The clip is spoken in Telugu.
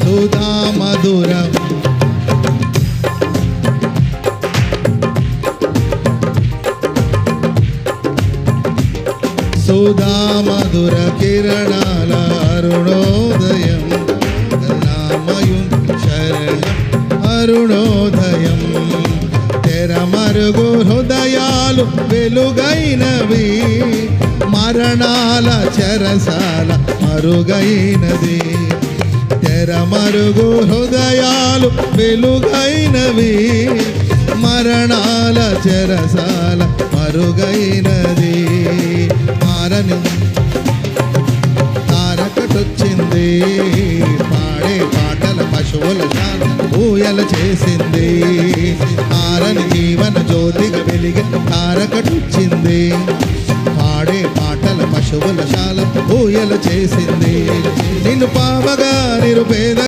సుధా మధురం సుధా మధుర కిరణాల అరుణోదయం నామయం శరణం అరుణోదయం తెరమరుగు హృదయాలు వెలుగైనవి మరణాల చెరసాల మరుగైనది తెరమరుగు హృదయాలు వెలుగైనవి మరణాల చెరసాల మరుగైనది మారని తారకటొచ్చింది పాడే పాటల పశువుల శాల ఊయల చేసింది ఆరని జీవన జ్యోతిగా వెలిగిన తారకటొచ్చింది పాడే పాటల పశువుల శాల ఊయల చేసింది నిన్ను పావగా నిరుపేద